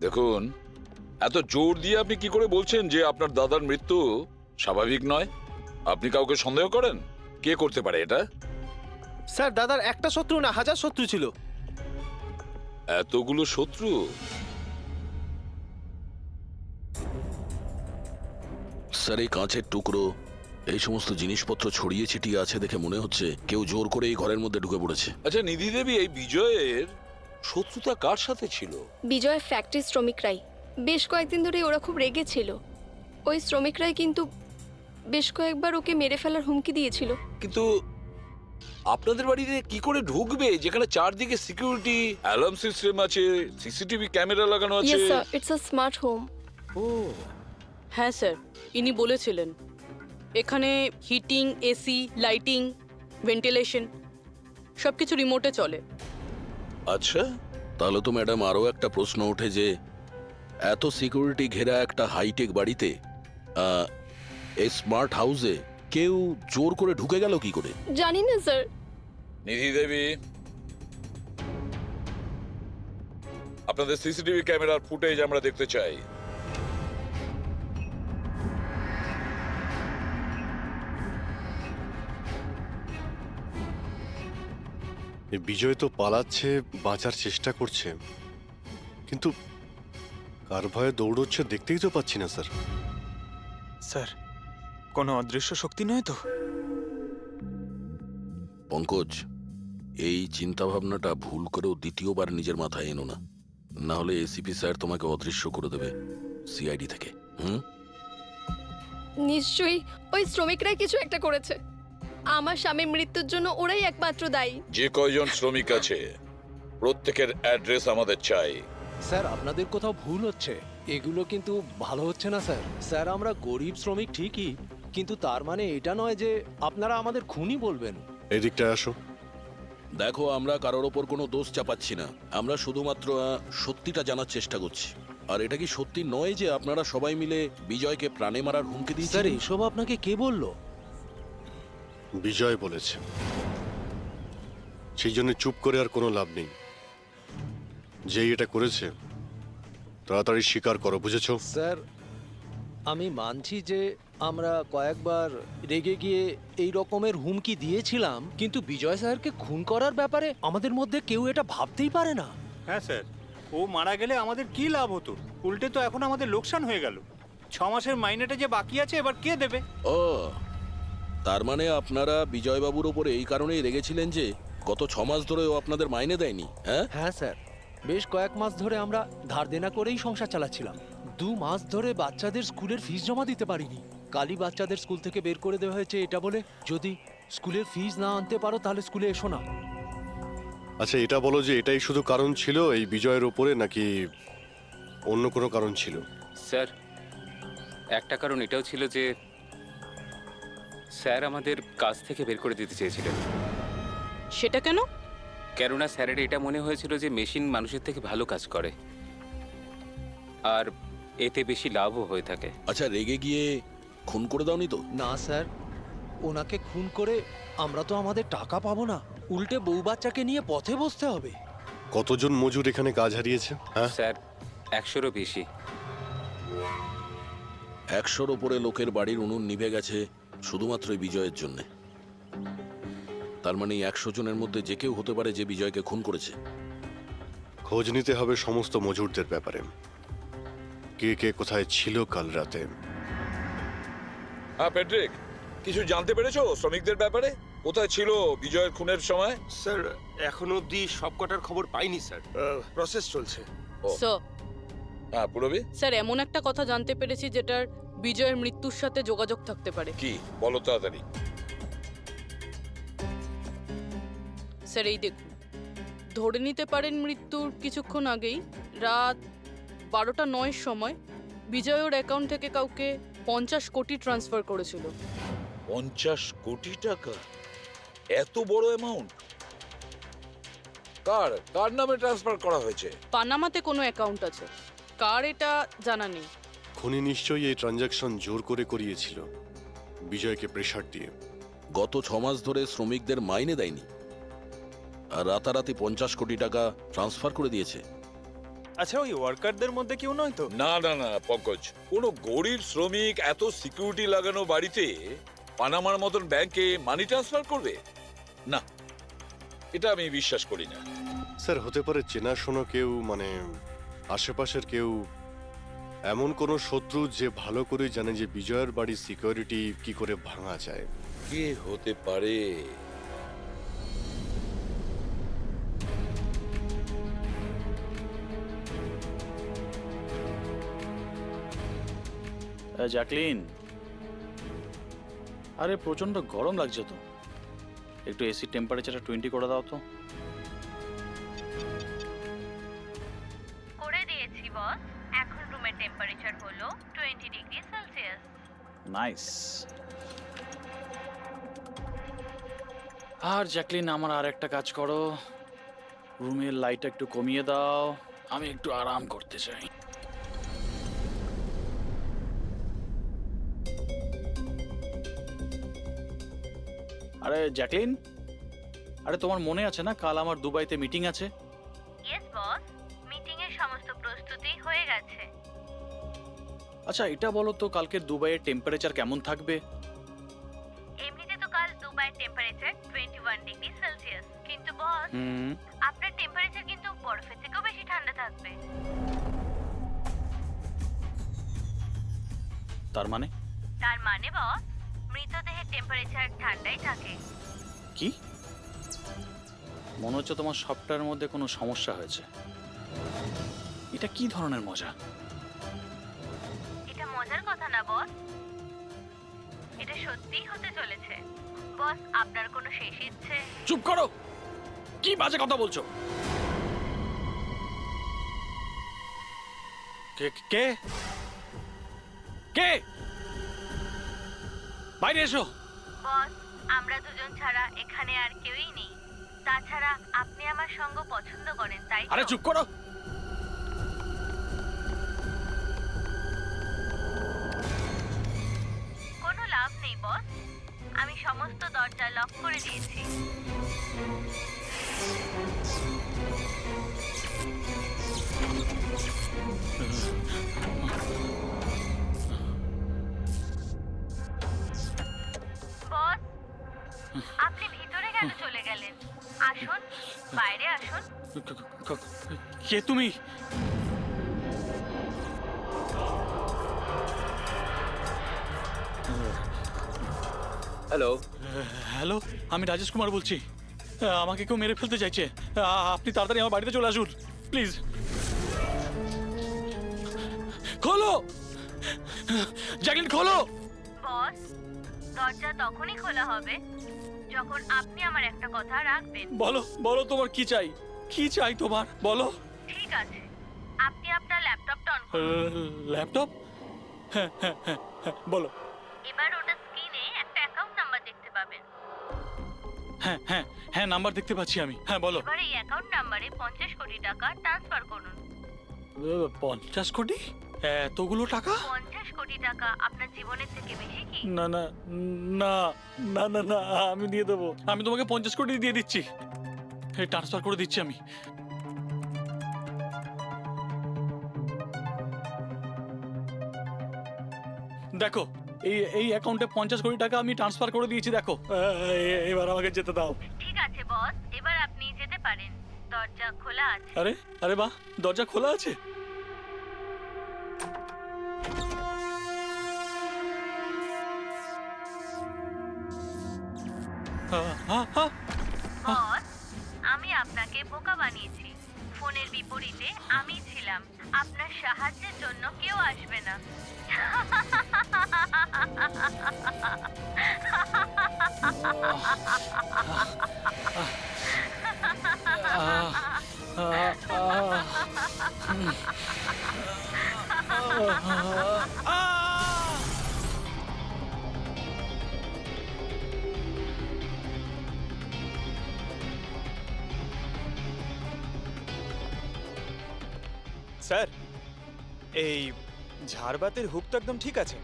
দেখুন, এত জোর দিয়ে আপনি কি করে বলছেন যে আপনার দাদার মৃত্যু স্বাভাবিক নয়? আপনি কাউকে সন্দেহ করেন? কে করতে পারে এটা? স্যার, দাদার একটা শত্রু না, হাজার শত্রু ছিল। এতগুলো শত্রু? স্যার, এই কাঁচের টুকরো, এই সমস্ত জিনিসপত্র ছড়িয়ে ছিটিয়ে আছে দেখে মনে হচ্ছে কেউ জোর করে এই ঘরের মধ্যে ঢুকে পড়েছে। আচ্ছা নিধি দেবী, এই বিজয়ের শত্রুতা কার সাথে ছিল? বিজয় ফ্যাক্টরি শ্রমিকরাই। বেশ কয়েকদিন ধরে ওরা খুব রেগে ছিল। ওই শ্রমিকরাই কিন্তু বেশ কয়েকবার ওকে মেরে ফেলার হুমকি দিয়েছিল। কিন্তু আপনাদের বাড়িতে কি করে ঢুকবে যেখানে চারদিকে সিকিউরিটি, অ্যালার্ম সিস্টেম আছে, সিসিটিভি ক্যামেরা লাগানো আছে? Yes sir, it's a smart home. ও, হ্যাঁ স্যার, ইনি বলেছিলেন এখানে হিটিং, এসি, লাইটিং, ভেন্টিলেশন সবকিছু রিমোটে চলে। আচ্ছা। তাহলে তো ম্যাডাম আরও একটা প্রশ্ন ওঠে যে এত সিকিউরিটি ঘেরা একটা হাইটেক বাড়িতে, এই স্মার্ট হাউসে কেউ জোর করে ঢুকে গেল কি করে? জানি না স্যার। নিধি দেবী, আপনাদের সিসিটিভি ক্যামেরার ফুটেজ আমরা দেখতে চাই। এই বিজয় তো পালাচ্ছে, বাঁচার চেষ্টা করছে, কিন্তু কার ভয়ে দৌড়চ্ছে দেখতেই তো পাচ্ছি না স্যার। স্যার, কোনো অদৃশ্য শক্তি নয় তো? পঙ্কজ, এই চিন্তাভাবনাটা ভুল করেও দ্বিতীয়বার নিজের মাথায় এনো না, না হলে এসিপি স্যার তোমাকে অদৃশ্য করে দেবে সিআইডি থেকে। নিশ্চয়ই ওই শ্রমিকরাই কিছু একটা করেছে। আমার স্বামীর মৃত্যুর জন্য ওরাই একমাত্র দায়ী। যে কয়জন শ্রমিক আছে প্রত্যেকের অ্যাড্রেস আমাদের চাই। স্যার, আপনাদের কোথাও ভুল হচ্ছে। এগুলো কিন্তু ভালো হচ্ছে না স্যার। স্যার, আমরা গরিব শ্রমিক ঠিকই, কিন্তু তার মানে এটা নয় যে আপনারা আমাদের খুনি বলবেন। এদিকটায় আসো। দেখো, আমরা কারোর ওপর কোনো দোষ চাপাচ্ছি না, আমরা শুধুমাত্র সত্যিটা জানার চেষ্টা করছি। আর এটা কি সত্যি নয় যে আপনারা সবাই মিলে বিজয়কে প্রাণে মারার হুমকি স্যার, দিয়েছেন? এসব আপনাকে কে বললো? বিজয় বলেছে, সেই জন্য চুপ করে আর কোনো লাভ নেই। যেই এটা করেছে তাড়াতাড়ি স্বীকার করো, বুঝেছো? স্যার, আমি মানছি যে আমরা কয়েকবার রেগে গিয়ে এই রকমের হুমকি দিয়েছিলাম, কিন্তু বিজয় স্যারকে খুন করার ব্যাপারে আমাদের মধ্যে কেউ এটা ভাবতেই পারে না। হ্যাঁ স্যার, ও মারা গেলে আমাদের কি লাভ হতো? উল্টে তো এখন আমাদের লোকসান হয়ে গেল। 6 মাসের মাইনেটা যে বাকি আছে এবার কে দেবে? ও, তার মানে আপনারা বিজয়বাবুর ওপরে এই কারণেই রেগেছিলেন যে গত 6 মাস ধরে ও আপনাদের মাইনে দেয়নি? হ্যাঁ হ্যাঁ স্যার, বেশ কয়েক মাস ধরে আমরা ধার দেনা করেই সংসার চালাচ্ছিলাম। 2 মাস ধরে বাচ্চাদের স্কুলের ফিস জমা দিতে পারিনি। কালই বাচ্চাদের স্কুল থেকে বের করে দেওয়া হয়েছে এটা বলে, যদি স্কুলের ফিস না আনতে পারো তাহলে স্কুলে এসো না। আচ্ছা, এটা বলো যে এটাই শুধু কারণ ছিল এই বিজয়ের ওপরে, নাকি অন্য কোনো কারণ ছিল? স্যার, একটা কারণ এটাও ছিল যে স্যার আমাদের কাজ থেকে বের করে দিতে চেয়েছিলেন। সেটা কেন? কেননা স্যারের এটা মনে হয়েছিল যে মেশিন মানুষের থেকে ভালো কাজ করে আর এতে বেশি লাভও হয়ে থাকে। আচ্ছা, রেগে গিয়ে খুন করে দাওনি তো? না স্যার, ওনাকে খুন করে আমরা তো আমাদের টাকা পাবো না, উল্টে বউ বাচ্চাকে নিয়ে পথে বসতে হবে। কতজন মজুর এখানে কাজ হারিয়েছে? হ্যাঁ স্যার, 100-রও বেশি। 100-র ওপরে লোকের বাড়ির উনুন নিভে গেছে শুধুমাত্র এই বিজয়ের জন্য। তার মানে 100 জনের মধ্যে যে কেউ হতে পারে যে বিজয়কে খুন করেছে। খোঁজ নিতে হবে সমস্ত মজুরদের ব্যাপারে, কে কে কোথায় ছিল কাল রাতে। হ্যাঁ প্যাট্রিক, কিছু জানতে পেরেছো শ্রমিকদের ব্যাপারে? কোথায় ছিল বিজয়ের খুনের সময়? স্যার, এখনো অবধি সব কটার খবর পাইনি স্যার, প্রসেস চলছে। স্যার, হ্যাঁ পুরবি, স্যার, এমন একটা কথা জানতে পেরেছি যেটার বিজয়ের মৃত্যুর সাথে যোগাযোগ থাকতে পারে। কি বলো তাড়াতাড়ি। স্যার, এই দেখুন, ধরে নিতে পারেন মৃত্যুর কিছুক্ষণ আগেই রাত 12:09 সময় বিজয় ওর অ্যাকাউন্ট থেকে কাউকে 50 কোটি ট্রান্সফার করেছিল। 50 কোটি টাকা? এত বড় অ্যামাউন্ট কার কার নামে ট্রান্সফার করা হয়েছে? পানামাতে কোনো অ্যাকাউন্ট আছে, কার এটা জানা নেই। খুনি নিশ্চয়ই এই ট্রানজাকশন জোর করে করিয়েছিল বিজয়কে প্রেসার দিয়ে। গত 6 মাস ধরে শ্রমিকদের মাইনে দেয়নি আর রাতারাতি 50 কোটি টাকা ট্রান্সফার করে দিয়েছে। আচ্ছা ওই ওয়ার্কারদের মধ্যে কেউ নয় তো? না না না পঙ্কজ, কোনো গরিব শ্রমিক এত সিকিউরিটি লাগানো বাড়িতে পানামার মতন ব্যাংকে মানি ট্রান্সফার করবে? না, এটা আমি বিশ্বাস করি না। স্যার হতে পারে চেনাশোনা কেউ, মানে আশেপাশের কেউ, এমন কোনো শত্রু যে ভালো করে জানে যে বিজয়ের বাড়ির সিকিউরিটি কি করে ভাঙা যায়। কে হতে পারে? জ্যাকলিন, আরে প্রচন্ড গরম লাগছে তো, একটু এসি টেম্পারেচারটা 20 করে দাও তো। করে দিয়েছি বস। এখন রুমের টেম্পারেচার হলো 20 ডিগ্রি সেলসিয়াস। নাইস। আর জ্যাকলিন, আমার আর একটা কাজ করো, রুমের লাইটটা একটু কমিয়ে দাও, আমি একটু আরাম করতে চাই। আরে জ্যাকলিন, আরে তোমার মনে আছে না কাল আমার দুবাইতে মিটিং আছে? ইয়েস বস, মিটিং এর সমস্ত প্রস্তুতি হয়ে গেছে। আচ্ছা এটা বলো তো, কালকে দুবাইয়ের টেম্পারেচার কেমন থাকবে? এমনিতে তো কাল দুবাইয়ের টেম্পারেচার 21 ডিগ্রি সেলসিয়াস, কিন্তু বস আপনার টেম্পারেচার কিন্তু বরফের থেকেও বেশি ঠান্ডা থাকবে। তার মানে? তার মানে বস, মৃতদেহের টেম্পারেচার ঠান্ডাই থাকে। কি? মনে হচ্ছে তোমার সফটওয়্যারের মধ্যে কোনো সমস্যা হয়েছে। এটা কি ধরনের মজা? এটা মজার কথা না বস, এটা সত্যিই হতে চলেছে। বস, আপনার কোনো শেষ ইচ্ছে? চুপ করো, কি বাজে কথা বলছো? কে কে কে? বাইরে এসো। বস, আমরা দুজন ছাড়া এখানে আর কেউই নেই। তাছাড়া আপনি আমার সঙ্গ পছন্দ করেন, তাই তো? আরে চুপ করো। কোনো লাভ নেই বস, আমি সমস্ত দরজা লক করে দিয়েছি। বস, আপনি ভিতরে কেন চলে গেলেন? আসুন, বাইরে আসুন। কে তুমি? হ্যালো, হ্যালো, আমি রাজেশ কুমার বলছি। আমাকে কেউ মেরে ফেলতে চাইছে। আপনি তাড়াতাড়ি আমার বাড়িতে চলে আসুন প্লিজ। খোলো জ্যাকলিন, খোলো। বস, দরজা তখনই খোলা হবে যখন আপনি আমার একটা কথা রাখবেন। বলো বলো, তোমার কি চাই? কি চাই তোমার? বলো। ঠিক আছে, আপনি আপনার ল্যাপটপটা অন করুন। ল্যাপটপ? হ্যাঁ হ্যাঁ হ্যাঁ হ্যাঁ, বলো। এবার ওটা স্ক্রিনে একটা অ্যাকাউন্ট নাম্বার দেখতে পাবেন। হ্যাঁ হ্যাঁ হ্যাঁ, নাম্বার দেখতে পাচ্ছি আমি। হ্যাঁ বলো। এবার এই অ্যাকাউন্ট নাম্বারে 50 কোটি টাকা ট্রান্সফার করুন। 50 কোটি? এতগুলো টাকা? 50 কোটি টাকা আপনার জীবনের থেকে বেশি কি? না না না না না না, আমি দিয়ে দেবো। আমি তোমাকে 50 কোটি দিয়ে দিচ্ছি, ট্রান্সফার করে দিচ্ছি আমি। দেখো, এই অ্যাকাউন্টে 50 কোটি টাকা আমি ট্রান্সফার করে দিয়েছি। দেখো, এবার আমাকে যেতে দাও। ঠিক আছে বস, এবার আপনি যেতে পারেন, দরজা খোলা আছে। আরে আরে বাহ, দরজা খোলা আছে। বস, আমি আপনাকে বোকা বানিয়েছি। ফোনের বিপরীতে আমি ছিলাম। আপনার সাহায্যের জন্য কেউ আসবে না। স্যার, এই ঝাড়বাতির হুক তো একদম ঠিক আছে।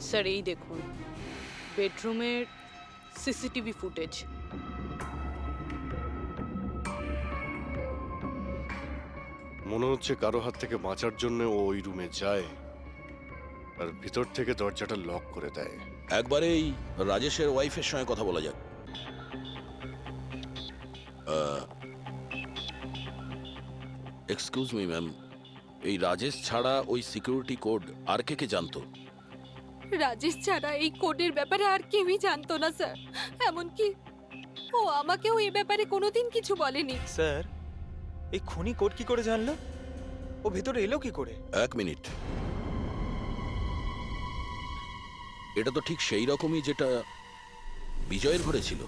স্যার এই দেখুন বেডরুমের সিসিটিভি ফুটেজ। মনে হচ্ছে কারো হাত থেকে বাঁচার জন্য ও ওই রুমে যায় আর ভিতর থেকে দরজাটা লক করে দেয়। একবারেই রাজেশের ওয়াইফের সঙ্গে কথা বলা যাক। এক্সকিউজ মি ম্যাম, এই রাজেশ ছাড়া ওই সিকিউরিটি কোড আর কে কে জানতো? রাজেশ ছাড়া এই কোডের ব্যাপারে আর কেউই জানতো না স্যার, এমনকি ও আমাকেও এই ব্যাপারে কোনোদিন কিছু বলেনি। স্যার, এই খুনি কোড কি করে জানলো? ও ভেতরে এলো কি করে? এক মিনিট, এটা তো ঠিক সেই রকমই যেটা বিজয়ের ঘরে ছিল।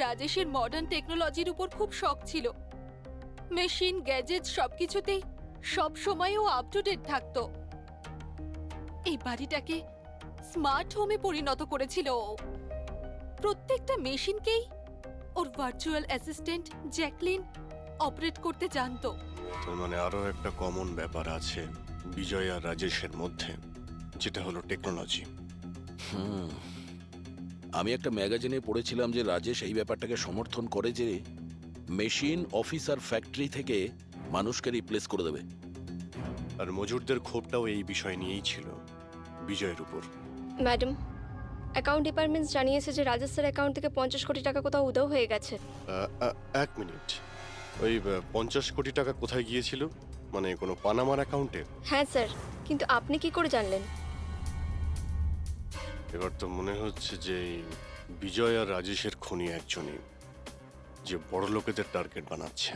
রাজেশের মডার্ন টেকনোলজির উপর খুব শখ ছিল। মেশিন, গ্যাজেট সবকিছুতেই সব সময় ও আপ টু ডেট থাকতো। এই বাড়িটাকে স্মার্ট হোমে পরিণত করেছিল ও। প্রত্যেকটা মেশিনকেই ওর ভার্চুয়াল অ্যাসিস্ট্যান্ট জ্যাকলিন অপারেট করতে জানতো। তার মানে আরো একটা কমন ব্যাপার আছে বিজয় আর রাজেশের মধ্যে, যেটা হলো টেকনোলজি। আমি একটা ম্যাগাজিনে পড়েছিলাম যে রাজেশ এই ব্যাপারটাকে সমর্থন করে যে মেশিন অফিসার ফ্যাক্টরি থেকে মানুষকে রিপ্লেস করে দেবে। আর মজুরদের ক্ষোভটাও এই বিষয় নিয়েই ছিল, বিজয়ের উপর। ম্যাডাম, অ্যাকাউন্ট ডিপার্টমেন্ট জানিয়েছে যে রাজেশ স্যার অ্যাকাউন্ট থেকে 50 কোটি টাকা কোথাও উধাও হয়ে গেছে। এক মিনিট, ওই 50 কোটি টাকা কোথায় গিয়েছিল? মানে কোনো পানামার অ্যাকাউন্টে? হ্যাঁ স্যার, কিন্তু আপনি কি করে জানলেন? এবার তো মনে হচ্ছে যে এই বিজয় আর রাজেশের খুনি একজনই, যে বড় লোকেদের টার্গেট বানাচ্ছে।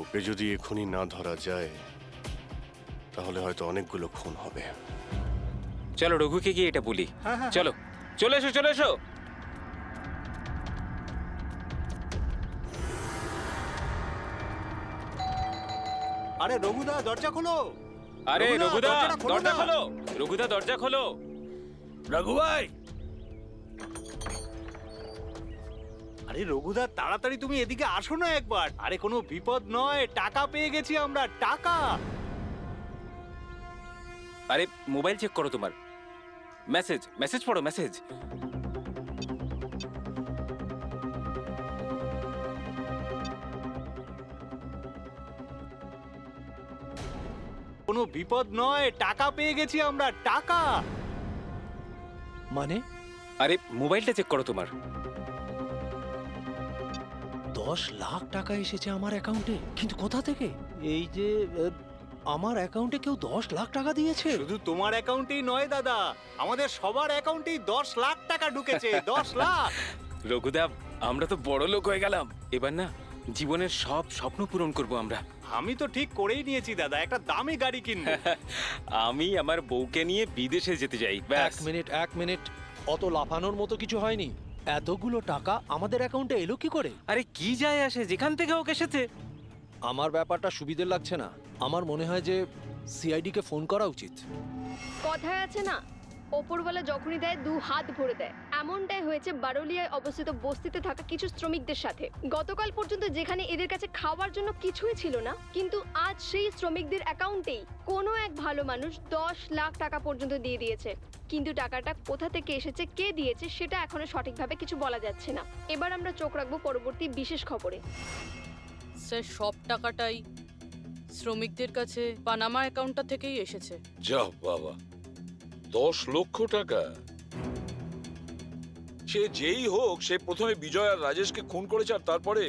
ওকে যদি এখনই না ধরা যায় তাহলে হয়তো অনেকগুলো খুন হবে। চলো রঘুকে গিয়ে এটা বলি। চলো, চলে এসো, চলে এসো। আরে রঘুদা, দরজা খোলো! আরে রঘুদা, দরজাটা খোলো দরজা না। খোলো! রঘুদা, দরজা খোলো! রঘু ভাই, আরে রঘুদা, তাড়াতাড়ি তুমি এদিকে আসো না একবার। আরে কোনো বিপদ নয়, টাকা পেয়ে গেছি আমরা, টাকা। আরে মোবাইল চেক করো তোমার। মেসেজ, মেসেজ পড়ো, মেসেজ। কোনো বিপদ নয়, টাকা পেয়ে গেছি আমরা, টাকা। মানে আরে মোবাইলটা চেক করো তোমার। 10 লাখ টাকা এসেছে আমার অ্যাকাউন্টে, কিন্তু কোথা থেকে? এই যে আমার অ্যাকাউন্টে কেউ 10 লাখ টাকা দিয়েছে? শুধু তোমার অ্যাকাউন্টেই নয় দাদা, আমাদের সবার অ্যাকাউন্টেই 10 লাখ টাকা ঢুকেছে। 10 লাখ! রঘুদা, আমরা তো বড় লোক হয়ে গেলাম। এবার না জীবনের সব স্বপ্ন পূরণ করব আমরা। আমি তো ঠিক করেই নিয়েছি দাদা, একটা দামি গাড়ি কিনবো। আমি আমার বউকে নিয়ে বিদেশে যেতে চাই। ব্যাস। এক মিনিট, অত লাফানোর মতো কিছু হয়নি। এতগুলো টাকা আমাদের অ্যাকাউন্টে এলো কি করে? আরে কি যায় আসে, যেখান থেকে হোক এসেছে। আমার ব্যাপারটা সুবিধে লাগছে না। আমার মনে হয় যে সিআইডি কে ফোন করা উচিত। কথায় আছে না, ওপরওয়ালা যখনই দেয় 2 হাত ভরে দেয়। এমনটাই হয়েছে বারোলিয়ায় অবস্থিত বস্তিতে থাকা কিছু শ্রমিকদের সাথে। গতকাল পর্যন্ত যেখানে এদের কাছে খাওয়ার জন্য কিছুই ছিল না, কিন্তু আজ সেই শ্রমিকদের অ্যাকাউন্টেই কোনো এক ভালো মানুষ 10 লাখ টাকা পর্যন্ত দিয়ে দিয়েছে। কিন্তু টাকাটা কোথা থেকে এসেছে, কে দিয়েছে, সেটা এখনো সঠিকভাবে কিছু বলা যাচ্ছে না। এবার আমরা চোখ রাখবো পরবর্তী বিশেষ খবরে। স্যার সব টাকাটাই শ্রমিকদের কাছে পানামা অ্যাকাউন্টটা থেকেই এসেছে। যা বাবা, 10 লক্ষ টাকা! সে যেই হোক, সে প্রথমে বিজয় আর রাজেশকে খুন করেছে, আর তারপরে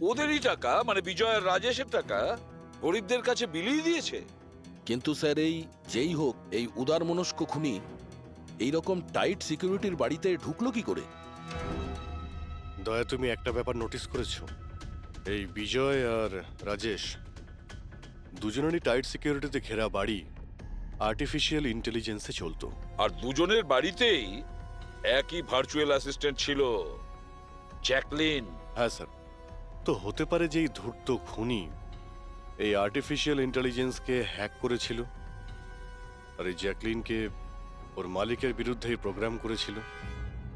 ওদেরই টাকা, মানে বিজয় আর রাজেশের টাকা গরিবদের কাছে বিলিয়ে দিয়েছে। কিন্তু স্যার, এই যেই হোক, এই উদারমনস্ক খুনি এইরকম টাইট সিকিউরিটির বাড়িতে ঢুকলো কি করে? দয়া, তুমি একটা ব্যাপার নোটিস করেছো? এই বিজয় আর রাজেশ দুজনেরই টাইট সিকিউরিটিতে ঘেরা বাড়ি আর্টিফিশিয়াল ইন্টেলিজেন্সে চলতো। আর দুজনের বাড়িতেই একই ভার্চুয়াল অ্যাসিস্ট্যান্ট ছিল, জ্যাকলিন। হ্যাঁ স্যার, তো হতে পারে যে এই ধূর্ত খুনি এই আর্টিফিশিয়াল ইন্টেলিজেন্সকে হ্যাক করেছিল আর এই জ্যাকলিনকে ওর মালিকের বিরুদ্ধে প্রোগ্রাম করেছিল।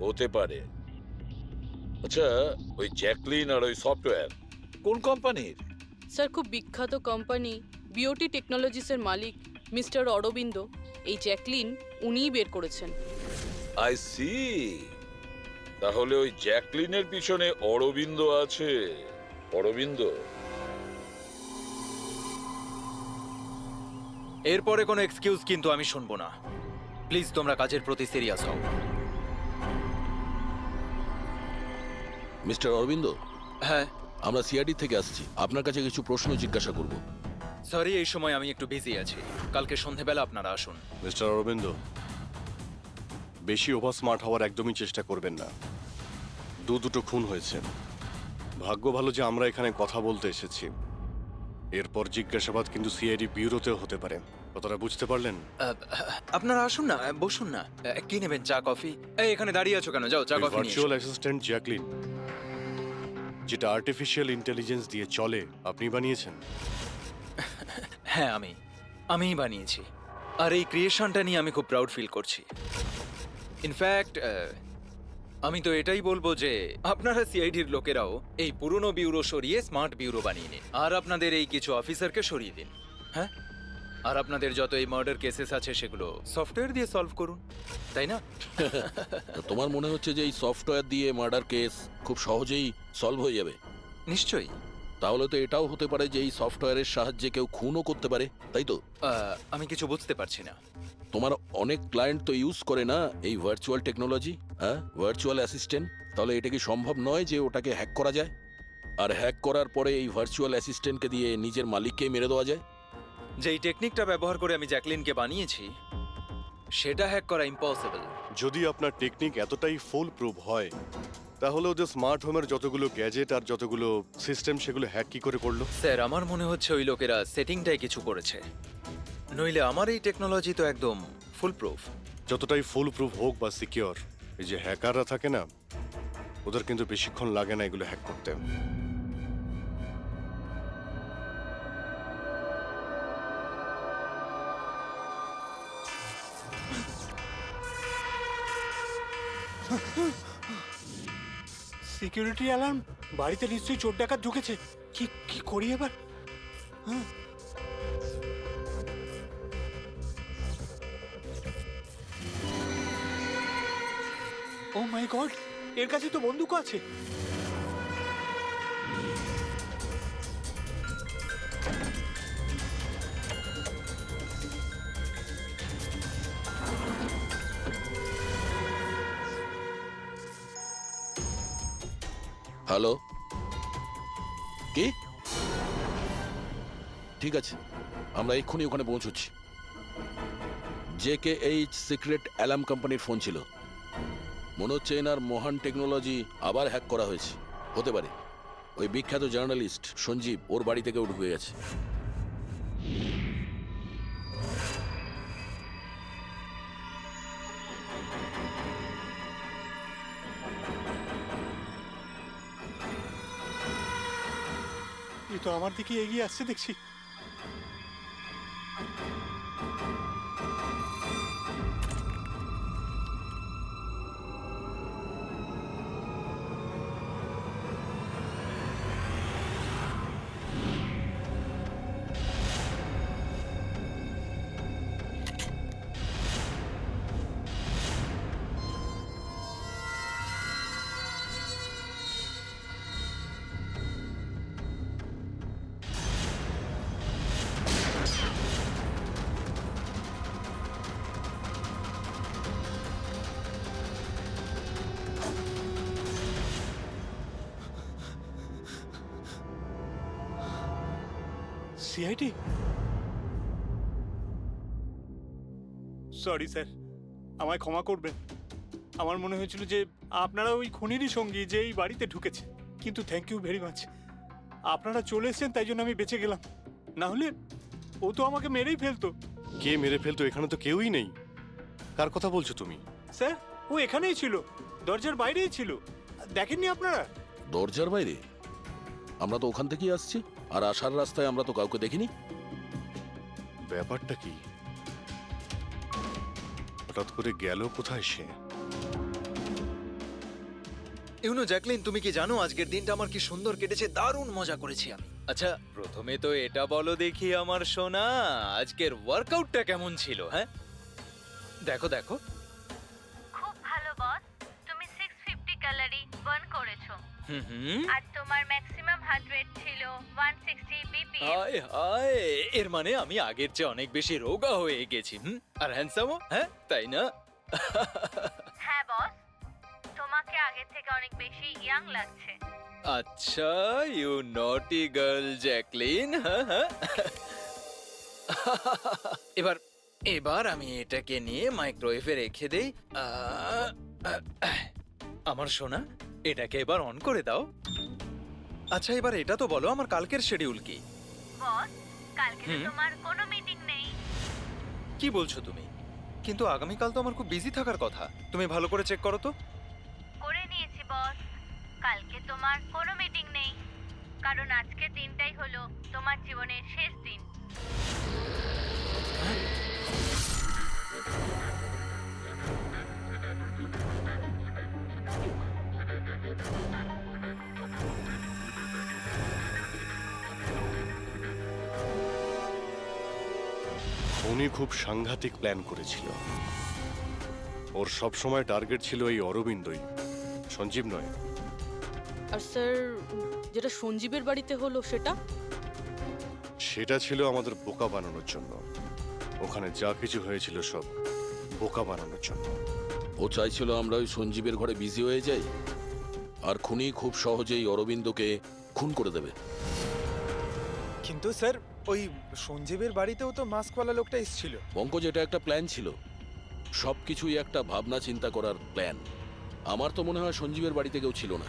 হতে পারে। আচ্ছা, ওই জ্যাকলিন আর ওই সফটওয়্যার কোন কোম্পানির? স্যার খুব বিখ্যাত কোম্পানি বিওটি টেকনোলজিসের মালিক মিস্টার অরবিন্দ এই জ্যাকলিন উনিই বের করেছেন। আই সি, তাহলে ওই জ্যাকলিনের পিছনে অরবিন্দ আছে। অরবিন্দ, এরপরে কোনো এক্সকিউজ কিন্তু আমি শুনবো না। প্লিজ তোমরা কাজের প্রতি সিরিয়াস হও। মিস্টার অরবিন্দ, হ্যাঁ আমরা সিআইডি থেকে আসছি, আপনার কাছে কিছু প্রশ্ন জিজ্ঞাসা করব। সরি, এই সময় আমি একটু বিজি আছি। কালকে সন্ধেবেলা আপনারা আসুন। মিস্টার অরবিন্দ, বেশি ওভার স্মার্ট হওয়ার একদমই চেষ্টা করবেন না। দুটো খুন হয়েছে, ভাগ্য ভালো যে আমরা এখানে কথা বলতে এসেছি। এরপর জিজ্ঞাসাবাদ কিন্তু সিআইডি ব্যুরোতেও হতে পারে, কথাটা বুঝতে পারলেন? আপনারা আসুন না, বসুন না। কি নেবেন, চা কফি? এই এখানে দাঁড়িয়ে আছো কেন? যাও চা কফি নিয়ে এসো। ভার্চুয়াল অ্যাসিস্ট্যান্ট জ্যাকলিন, যেটা আর্টিফিশিয়াল ইন্টেলিজেন্স দিয়ে চলে, আপনি বানিয়েছেন? হ্যাঁ, আমিই বানিয়েছি। আর এই ক্রিয়েশনটা নিয়ে আমি খুব প্রাউড ফিল করছি। ইনফ্যাক্ট আমি তো এটাই বলবো যে আপনারা সিআইডির লোকেরাও এই পুরনো ব্যুরো সরিয়ে স্মার্ট ব্যুরো বানিয়ে নিন, আর আপনাদের এই কিছু অফিসারকে সরিয়ে দিন। হ্যাঁ, আর আপনাদের যত এই মার্ডার কেসেস আছে সেগুলো সফটওয়্যার দিয়ে সলভ করুন, তাই না? তো তোমার মনে হচ্ছে যে এই সফটওয়্যার দিয়ে মার্ডার কেস খুব সহজেই সলভ হয়ে যাবে? নিশ্চয়ই। তাহলে তো এটাও হতে পারে যে এই সফটওয়্যারের সাহায্যে কেউ খুনও করতে পারে, তাই তো? আমি কিছু বুঝতে পারছি না। তোমার অনেক ক্লায়েন্ট তো ইউজ করে না এই ভার্চুয়াল টেকনোলজি, হ্যাঁ, ভার্চুয়াল অ্যাসিস্ট্যান্ট। তাহলে এটা কি সম্ভব নয় যে ওটাকে হ্যাক করা যায়, আর হ্যাক করার পরে এই ভার্চুয়াল অ্যাসিস্ট্যান্টকে দিয়ে নিজের মালিককেই মেরে দেওয়া যায়? যেই টেকনিকটা ব্যবহার করে আমি জ্যাকলিনকে বানিয়েছি সেটা হ্যাক করা ইম্পসিবল। যদি আপনার টেকনিক এতটাই ফুল প্রুফ হয়, তাহলে ওদের স্মার্ট হোমের যতগুলো গ্যাজেট আর যতগুলো সিস্টেম, সেগুলো হ্যাক কি করে করলো? স্যার, আমার মনে হচ্ছে ওই লোকেরা সেটিংটাই কিছু করেছে, নইলে আমার এই টেকনোলজি তো একদম ফুল প্রুফ। যতটাই ফুল প্রুফ হোক বা সিকিউর, এই যে হ্যাকাররা থাকে না, ওদের কিন্তু বেশিক্ষণ লাগে না এগুলো হ্যাক করতে। Security alarm! বাড়িতে নিশ্চয়ই চোর ডাকাত ঢুকেছে। কি কি করি এবার? ও মাই গড, এর কাছে তো বন্দুক আছে। হ্যালো, কি? ঠিক আছে, আমরা এক্ষুনি ওখানে পৌঁছচ্ছি। JKH সিক্রেট অ্যালার্ম কোম্পানির ফোন ছিল। মনে হচ্ছে এনার মহান টেকনোলজি আবার হ্যাক করা হয়েছে। হতে পারে ওই বিখ্যাত জার্নালিস্ট সঞ্জীব, ওর বাড়ি থেকেও ঢুকে গেছে। এ তো আমার দিকে এগিয়ে আসছে দেখছি। সিআইডি? সরি স্যার, আমায় ক্ষমা করবেন। আমার মনে হয়েছিল যে আপনারা ওই খুনিরই সঙ্গী যে এই বাড়িতে ঢুকেছে। কিন্তু থ্যাংক ইউ ভেরি মাচ, আপনারা চলে এসেছেন, তাই জন্য আমি বেঁচে গেলাম। না হলে ও তো আমাকে মেরেই ফেলতো। কে মেরে ফেলতো? এখানে তো কেউই নেই। কার কথা বলছো তুমি? স্যার, ও এখানেই ছিল, দরজার বাইরেই ছিল। দেখেননি আপনারা? দরজার বাইরে? আমরা তো ওখান থেকেই আসছি, আর আসার রাস্তায় আমরা তো কাউকে দেখিনি। ব্যাপারটা কি? হঠাৎ করে গেল কোথায় সে? ইউনো জ্যাকলিন, তুমি কি জানো আজকের দিনটা আমার কি সুন্দর কেটেছে? দারুণ মজা করেছি আমি। আচ্ছা, প্রথমে তো এটা বলো দেখি আমার সোনা, আজকের ওয়ার্কআউটটা কেমন ছিল? হ্যাঁ, দেখো দেখো। খুব ভালো বস, তুমি 650 ক্যালোরি বার্ন করেছো হুম। আর তোমার ম্যাক্সিমাম হার্ট রেট ছিল 160 বিপিএম। হায় হায়, এর মানে আমি আগের চেয়ে অনেক বেশি রোগা হয়ে গেছি। আর হ্যান্ডসামও, হ্যাঁ তাই না? হ্যাঁ বস, তোমাকে আগের থেকে অনেক বেশি ইয়াং লাগছে। আচ্ছা, ইউ নটি গার্ল জ্যাকলিন। এবার এবার আমি এটাকে নিয়ে মাইক্রোওয়েভে রেখে দেই। আমার সোনা, এটাকে এবার অন করে দাও। আচ্ছা, এবার এটা তো বলো আমার কালকের শিডিউল কি? বস, কালকে তো তোমার কোনো মিটিং নেই। কি বলছো তুমি? কিন্তু আগামীকাল তো আমার খুব বিজি থাকার কথা। তুমি ভালো করে চেক করো তো। করে নিয়েছি বস, কালকে তোমার কোনো মিটিং নেই, কারণ আজকের দিনটাই হলো তোমার জীবনের শেষ দিন। উনি খুব সাংঘাতিক প্ল্যান করেছিল। ওর সব সময় টার্গেট ছিল এই অরবিন্দই, সঞ্জীব নয়। আর স্যার, যেটা সঞ্জীবের বাড়িতে হলো সেটা? সেটা ছিল আমাদের বোকা বানানোর জন্য। ওখানে যা কিছু হয়েছিল সব বোকা বানানোর জন্য। ও চাইছিল আমরা ওই সঞ্জীবের ঘরে বিজি হয়ে যাই, আর খুনি খুব সহজেই অরবিন্দকে খুন করে দেবে। কিন্তু স্যার, ওই সঞ্জীবের বাড়িতেও তো মাস্কওয়ালা লোকটা এসেছিল। পঙ্কজ, এটা একটা প্ল্যান ছিল। সবকিছুই একটা ভাবনা চিন্তা করার প্ল্যান। আমার তো মনে হয় সঞ্জীবের বাড়িতে কেউ ছিল না।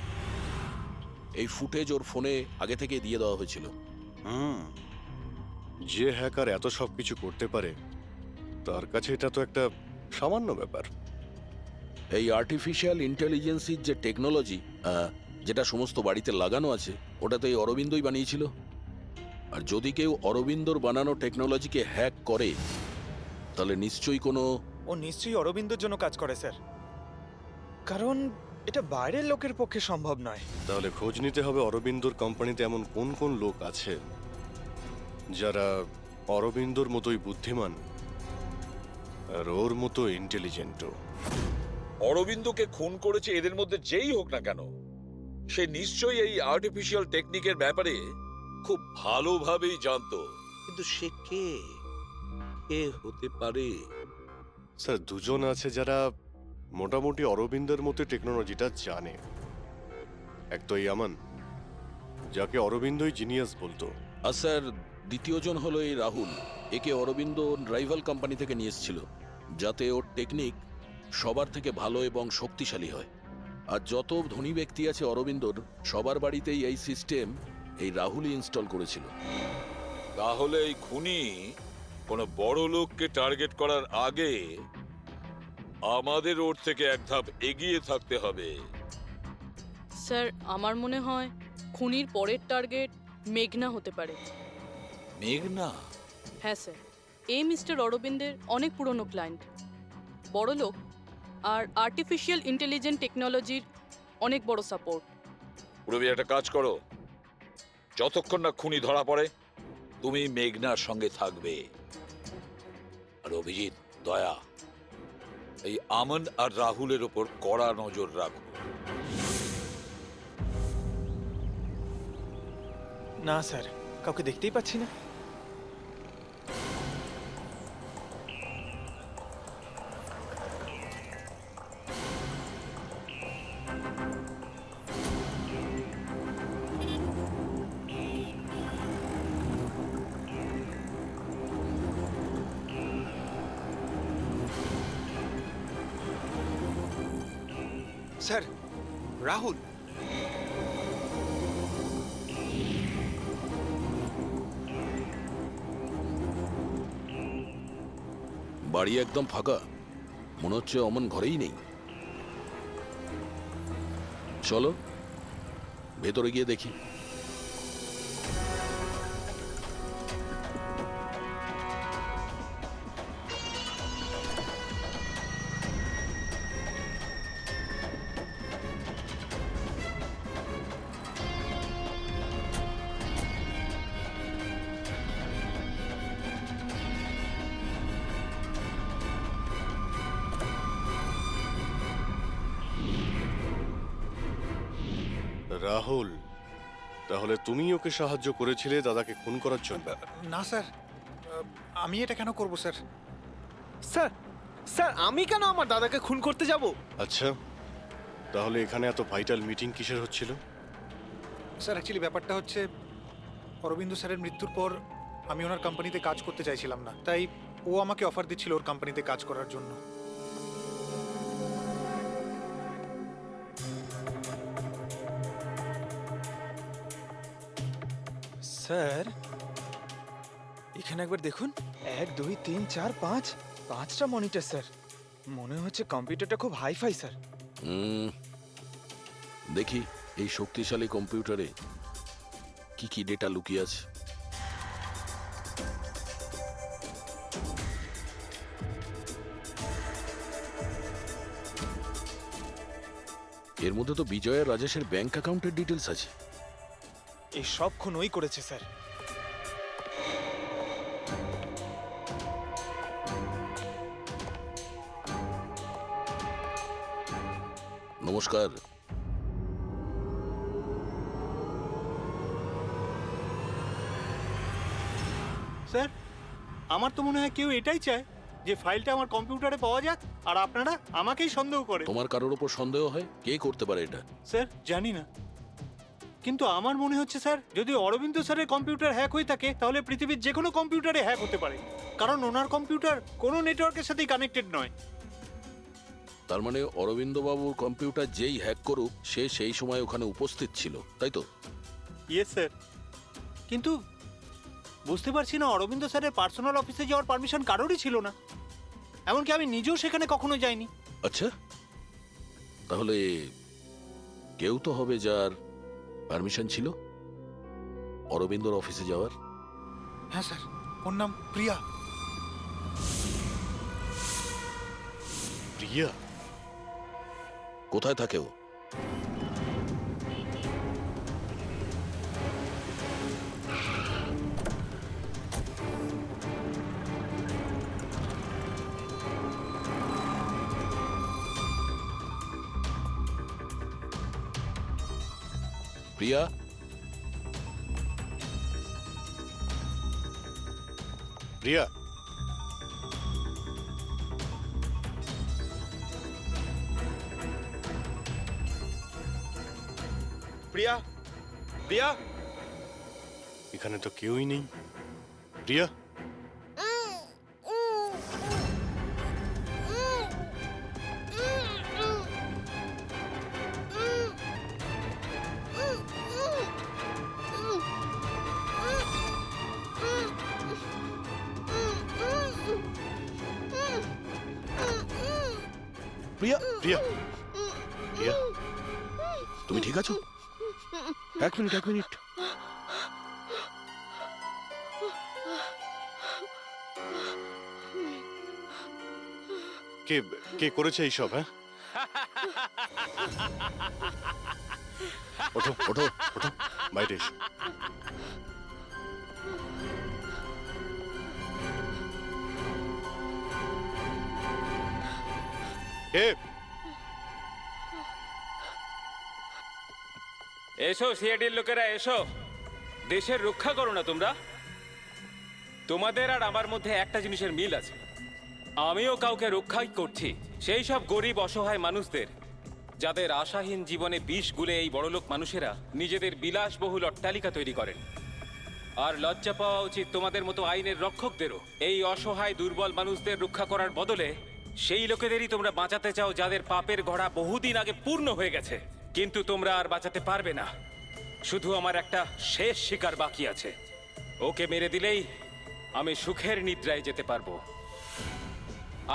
এই ফুটেজ ওর ফোনে আগে থেকে দিয়ে দেওয়া হয়েছিল। যে হ্যাকার এত সব কিছু করতে পারে, তার কাছে এটা তো একটা সামান্য ব্যাপার। এই আর্টিফিশিয়াল ইন্টেলিজেন্সির যে টেকনোলজি, যেটা সমস্ত বাড়িতে লাগানো আছে, ওটা তো এই অরবিন্দই বানিয়েছিল। আর যদি কেউ অরবিন্দর বানানো টেকনোলজিকে হ্যাক করে, তাহলে নিশ্চয়ই কোনো... ও নিশ্চয়ই অরবিন্দর জন্য কাজ করে স্যার, কারণ এটা বাইরের লোকের পক্ষে সম্ভব নয়। তাহলে খোঁজ নিতে হবে অরবিন্দর কোম্পানিতে এমন কোন কোন লোক আছে যারা অরবিন্দর মতোই বুদ্ধিমান আর ওর মতো ইন্টেলিজেন্টও। অরবিন্দকে খুন করেছে এদের মধ্যে যেই হোক না কেন, সে নিশ্চয়ই এই আর্টিফিশিয়াল টেকনিকের ব্যাপারে খুব ভালোভাবেই জানতো। কিন্তু সে কে হতে পারে? স্যার, দুজন আছে যারা মোটামুটি অরবিন্দের মতো টেকনোলজিটা জানে। এক তো ইয়ামান, যাকে অরবিন্দই জিনিয়াস বলতো। আর স্যার, দ্বিতীয়জন হলো এই রাহুল। একে অরবিন্দ রাইভাল কোম্পানি থেকে নিয়ে এসেছিল, যাতে ওর টেকনিক সবার থেকে ভালো এবং শক্তিশালী হয়। আর যত ধনী ব্যক্তি আছে অরবিন্দর, সবার বাড়িতেই এই সিস্টেম এই রাহুলই ইনস্টল করেছিল। তাহলে এই খুনি কোনো বড় লোককে টার্গেট করার আগে আমাদের ওর থেকে এক ধাপ এগিয়ে থাকতে হবে। স্যার, আমার মনে হয় খুনির পরের টার্গেট মেঘনা হতে পারে। মেঘনা? হ্যাঁ স্যার, এই মিস্টার অরবিন্দের অনেক পুরনো ক্লায়েন্ট, বড় লোক, আর আর্টিফিশিয়াল ইন্টেলিজেন্ট টেকনোলজির অনেক বড় সাপোর্ট। পুরবি, একটা কাজ করো, যতক্ষণ না খুনি ধরা পড়ে তুমি মেঘনার সঙ্গে থাকবে। আর অভিজিৎ, দয়া, এই আমন আর রাহুলের ওপর কড়া নজর রাখো। না স্যার, কাউকে দেখতেই পাচ্ছি না। স্যার, রাহুল। বাড়ি একদম ফাঁকা, মনে হচ্ছে অমন ঘরেই নেই। চলো ভেতরে গিয়ে দেখি। রাহুল, তাহলে তুমি ওকে সাহায্য করেছিলে দাদাকে খুন করার জন্য? না স্যার, আমি এটা কেন করব স্যার? স্যার স্যার আমি কেন আমার দাদাকে খুন করতে যাব? আচ্ছা, তাহলে এখানে এত ভাইটাল মিটিং কিসের হচ্ছিল? স্যার অ্যাকচুয়ালি ব্যাপারটা হচ্ছে অরবিন্দ স্যারের মৃত্যুর পর আমি ওনার কোম্পানিতে কাজ করতে চাইছিলাম না, তাই ও আমাকে অফার দিচ্ছিল ওর কোম্পানিতে কাজ করার জন্য। স্যার এখানে একবার দেখুন, 1 2 3 4 5 5টা মনিটর স্যার। মনে হচ্ছে কম্পিউটারটা খুব হাইফাই স্যার। দেখি এই শক্তিশালী কম্পিউটারে কি কি ডেটা লুকিয়ে আছে। এর মধ্যে তো বিজয় আর রাজেশের ব্যাংক অ্যাকাউন্টের ডিটেলস আছে। এই সব খুন ওই করেছে স্যার। নমস্কার। স্যার, আমার তো মনে হয় কেউ এটাই চায় যে ফাইলটা আমার কম্পিউটারে পাওয়া যাক, আর আপনারা আমাকেই সন্দেহ করে। তোমার কারোর উপর সন্দেহ হয়? কে করতে পারে এটা? স্যার জানি না, কিন্তু আমার মনে হচ্ছে স্যার, যদি অরবিন্দ স্যারের কম্পিউটার হ্যাক হয়ে থাকে তাহলে পৃথিবীর যে কোনো কম্পিউটারে হ্যাক হতে পারে, কারণ ওনার কম্পিউটার কোনো নেটওয়ার্কের সাথেই কানেক্টেড নয়। তার মানে অরবিন্দ বাবুর কম্পিউটার যেই হ্যাক করুক সে সেই সময় ওখানে উপস্থিত ছিল, তাই তো? ইয়েস স্যার, কিন্তু বুঝতে পারছি না, অরবিন্দ স্যারের পার্সোনাল অফিসে যাওয়ার পারমিশন কারোরই ছিল না, এমনকি আমি নিজেও সেখানে কখনো যাইনি। আচ্ছা, তাহলে কেউ তো হবে যার পারমিশন ছিল অরবিন্দর অফিসে যাওয়ার। হ্যাঁ স্যার, ওর নাম প্রিয়া। প্রিয়া? কোথায় থাকে ও? প্রিয়া? প্রিয়া? প্রিয়া? প্রিয়া? এখানে তো কেউই নেই। প্রিয়া? প্রিয়া? প্রিয়া? প্রিয়া? তুমি ঠিক আছো? এক মিনিট, এক মিনিট। কে কে করেছে এইসব? হ্যাঁ, ওঠো ওঠো ওঠো, বাইরে এসো। কে? এসো সিআইডির লোকেরা, এসো। দেশের রক্ষা করো না তোমরা? তোমাদের আর আমার মধ্যে একটা জিনিসের মিল আছে, আমিও কাউকে রক্ষাই করছি, সেই সব গরিব অসহায় মানুষদের যাদের আশাহীন জীবনে বিষ গুলে এই বড়লোক মানুষেরা নিজেদের বিলাসবহুল অট্টালিকা তৈরি করেন। আর লজ্জা পাওয়া উচিত তোমাদের মতো আইনের রক্ষকদেরও। এই অসহায় দুর্বল মানুষদের রক্ষা করার বদলে সেই লোকেদেরই তোমরা বাঁচাতে চাও যাদের পাপের ঘোড়া বহুদিন আগে পূর্ণ হয়ে গেছে, কিন্তু তোমরা আর বাঁচাতে পারবে না। শুধু আমার একটা শেষ শিকার বাকি আছে, ওকে মেরে দিলেই আমি সুখের নিদ্রায় যেতে পারবো।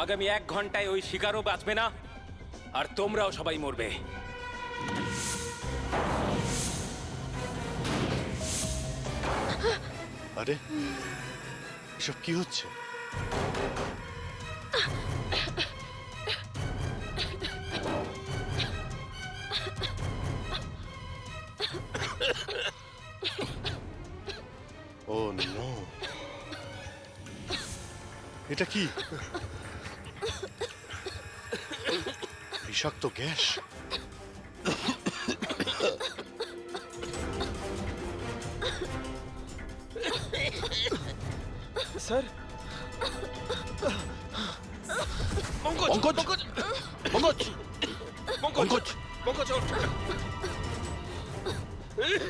আগামী 1 ঘন্টায় ওই শিকারও বাঁচবে না, আর তোমরাও সবাই মরবে। আরে এসব কি হচ্ছে? ও নো, এটা কি? বিষাক্ত গ্যাস। স্যার পঙ্কজ পঙ্কজ পঙ্কজ পঙ্কজ পঙ্কজ ওঠ।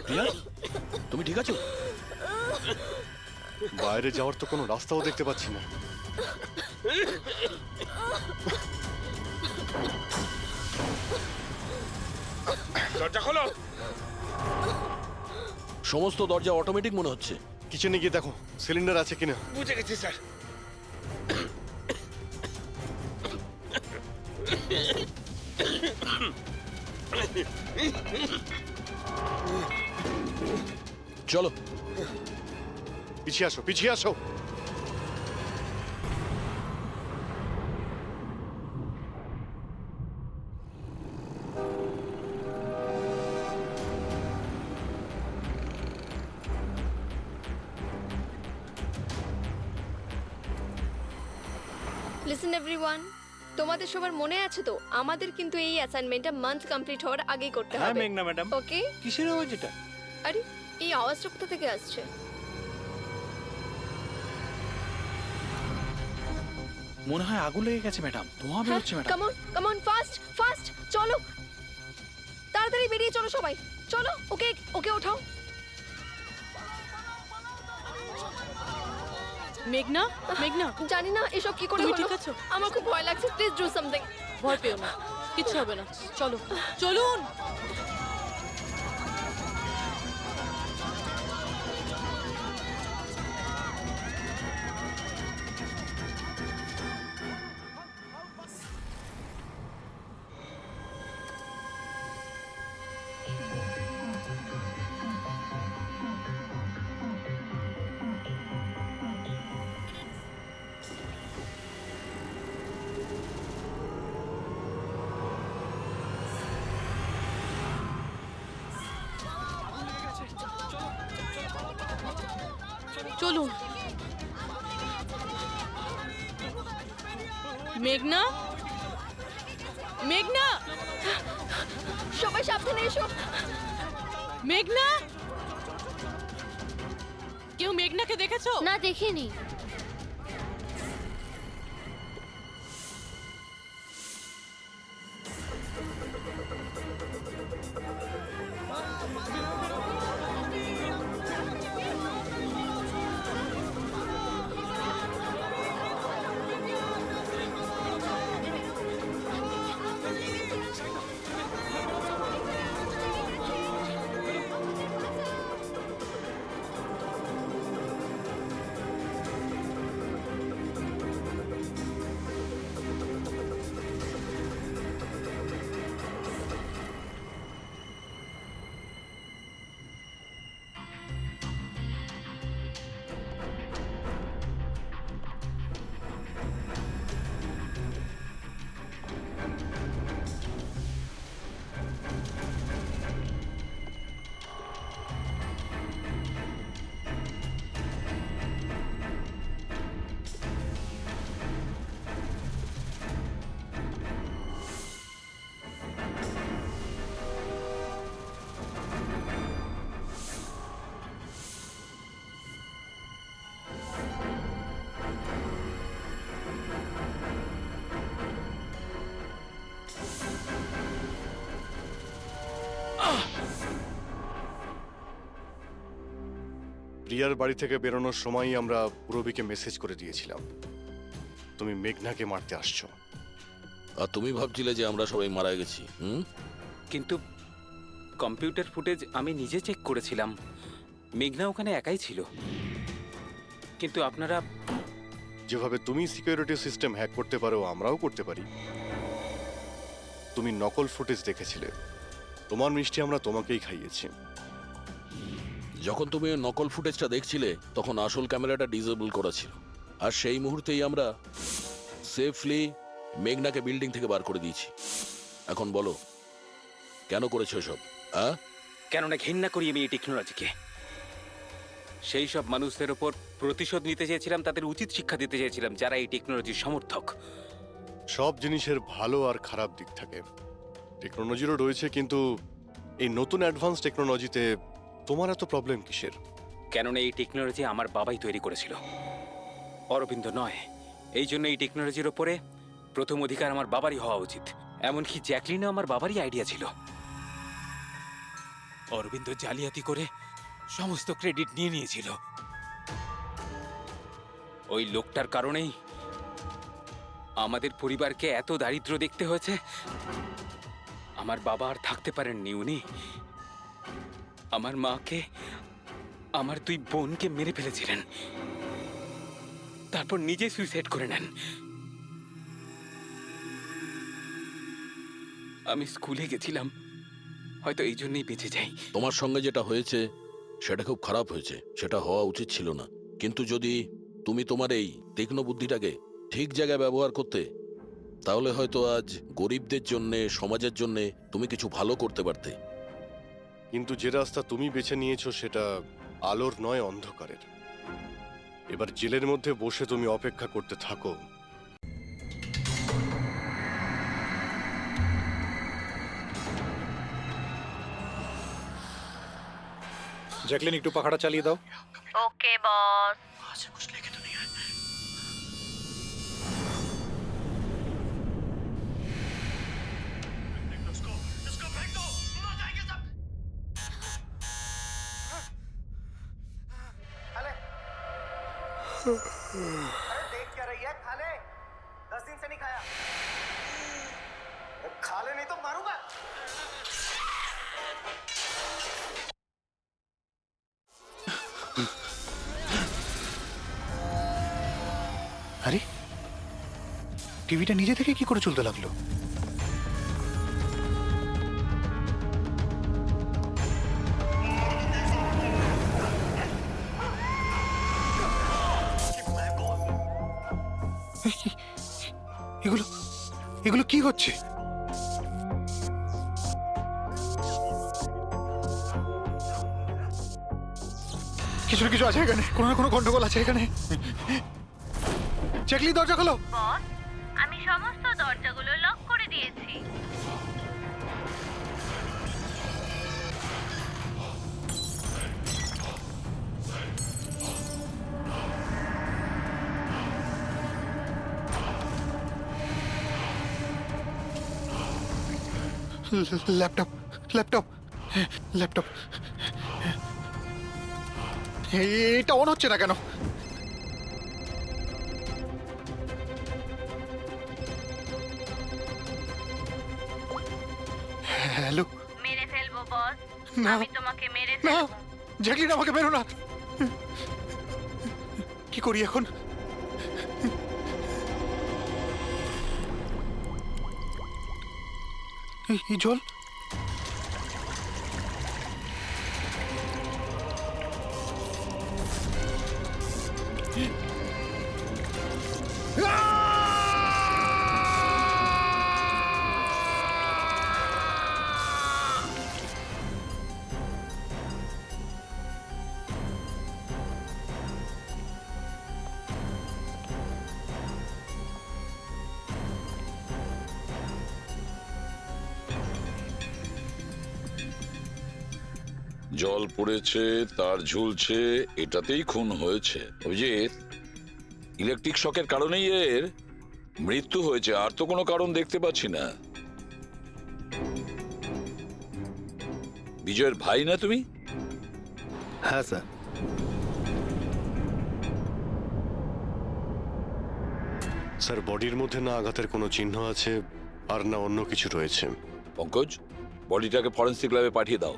প্রিয়া তুমি ঠিক আছো? বাইরে যাওয়ার তো কোনো রাস্তাও দেখতে পাচ্ছি না। দরজা খোলো। সমস্ত দরজা অটোমেটিক মনে হচ্ছে। কিচেনে গিয়ে দেখো সিলিন্ডার আছে কিনা। বুঝে গেছি স্যার। চলো পিছিয়ে আসো, পিছিয়ে আসো। লিসেন এভরিওয়ান, তোমাদের সবার মনে আছে তো আমাদের কিন্তু এই অ্যাসাইনমেন্টটা মান্থ কমপ্লিট হওয়ার আগেই করতে হ্যাঁ হবে। মেঘনা ম্যাডাম। ওকে? কিসের আওয়াজ এটা? আরে এই আওয়াজটা কোথা থেকে আসছে? মনে হয় আগুন লেগে গেছে ম্যাডাম, ধোঁয়া বেরোচ্ছে madam. Come on fast fast, চলো তাড়াতাড়ি বেরিয়ে চলো সবাই, চলো। ওকে ওকে ওঠাও। মেঘনা, মেঘনা, জানি না এসব কি করে তুমি হলো। ঠিক আছো? আমার খুব ভয় লাগছে, প্লিজ ডু সামথিং। ভয় পেও না, কিচ্ছু হবে না, চলো চলুন। চলুন। মেঘনা, মেঘনা, সবাই সাবধানে এসো। মেঘনা, কেউ মেঘনাকে দেখেছো? না, দেখিনি। প্রিয়ার বাড়ি থেকে বেরোনোর সময়ই আমরা পুরবীকে মেসেজ করে দিয়েছিলাম তুমি মেঘনাকে মারতে আসছো। আর তুমি ভাবছিলে যে আমরা সবাই মারা গেছি? কিন্তু কম্পিউটার ফুটেজ আমি নিজে চেক করেছিলাম, মেঘনা ওখানে একাই ছিল। কিন্তু আপনারা যেভাবে তুমি সিকিউরিটি সিস্টেম হ্যাক করতে পারো আমরাও করতে পারি। তুমি নকল ফুটেজ দেখেছিলে, তোমার মিষ্টি আমরা তোমাকেই খাইয়েছি। যখন তুমি ওই নকল ফুটেজটা দেখছিলে তখন আসল ক্যামেরাটা ডিসেবল করা ছিল, আর সেই মুহূর্তেই আমরা সেফলি মেঘনাকে বিল্ডিং থেকে বার করে দিয়েছি। এখন বলো কেন করেছো সব? কেননা ঘৃণা করি আমি এই টেকনোলজিকে। সেই সব মানুষদের ওপর প্রতিশোধ নিতে চেয়েছিলাম, তাদের উচিত শিক্ষা দিতে চেয়েছিলাম যারা এই টেকনোলজির সমর্থক। সব জিনিসের ভালো আর খারাপ দিক থাকে, টেকনোলজিরও রয়েছে, কিন্তু এই নতুন অ্যাডভান্স টেকনোলজিতে তোমার এত প্রবলেম কিসের? কেননা এই টেকনোলজি আমার বাবাই তৈরি করেছিল। অরবিন্দ নয়। এই জন্য এই টেকনোলজির ওপরে প্রথম অধিকার আমার বাবারই হওয়া উচিত। এমনকি জ্যাকলিনও আমার বাবারই আইডিয়া ছিল। অরবিন্দ জালিয়াতি করে সমস্ত ক্রেডিট নিয়ে নিয়েছিল। ওই লোকটার কারণেই আমাদের পরিবারকে এত দারিদ্র দেখতে হয়েছে। আমার বাবা আর থাকতে পারেননি। উনি আমার মাকে, আমার 2 বোনকে মেরে ফেলেছিলেন, তারপর নিজে সুইসাইড করে নেন। আমি স্কুলে গেছিলাম, হয়তো এই জন্যই বেঁচে যাই। তোমার সঙ্গে যেটা হয়েছে সেটা খুব খারাপ হয়েছে, সেটা হওয়া উচিত ছিল না। কিন্তু যদি তুমি তোমার এই তীক্ষ্ণ বুদ্ধিটাকে ঠিক জায়গায় ব্যবহার করতে, তাহলে হয়তো আজ গরিবদের জন্যে, সমাজের জন্যে তুমি কিছু ভালো করতে পারতে। কিন্তু যে রাস্তা তুমি বেছে নিয়েছো সেটা আলোর নয়, অন্ধকারের। এবার জেলের মধ্যে বসে তুমি অপেক্ষা করতে থাকো। জ্যাকলিন, একটু পাখাটা চালিয়ে দাও। ওকে বস। देख क्या रही है? खा ले, 10 दिन से नहीं खाया। खा ले नहीं तो मारूंगा। আরে, টিভিটা নিজে থেকে কি করে চলতে লাগলো? এগুলো এগুলো কি হচ্ছে? কিছু না কিছু আছে এখানে, কোনো না কোনো গন্ডগোল আছে এখানে। জ্যাকলিন, দরজা খোলো। বস, আমি সমস্ত দরজাগুলো লক করে দিয়েছি। ল্যাপটপ ল্যাপটপ ল্যাপটপ, এটা অন হচ্ছে না কেন? হ্যালো। মেরে ফেলবো বস, না। আমি তোমাকে মেরে না, ফেলবো। জ্যাকলিন, আমাকে বেরো না। কি করি এখন? এই জল, জল পড়েছে, তার ঝুলছে, এটাতেই খুন হয়েছে। অভিজিৎ, ইলেকট্রিক শকের কারণেই এর মৃত্যু হয়েছে, আর তো কোনো কারণ দেখতে পাচ্ছি না। বিজয়ের ভাই না তুমি? হ্যাঁ স্যার। স্যার, বডির মধ্যে না আঘাতের কোনো চিহ্ন আছে আর না অন্য কিছু রয়েছে। পঙ্কজ, বডিটাকে ফরেন্সিক ল্যাবে পাঠিয়ে দাও।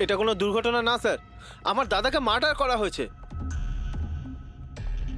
এটা কোনো দুর্ঘটনা না স্যার, আমার দাদাকে মার্ডার করা হয়েছে।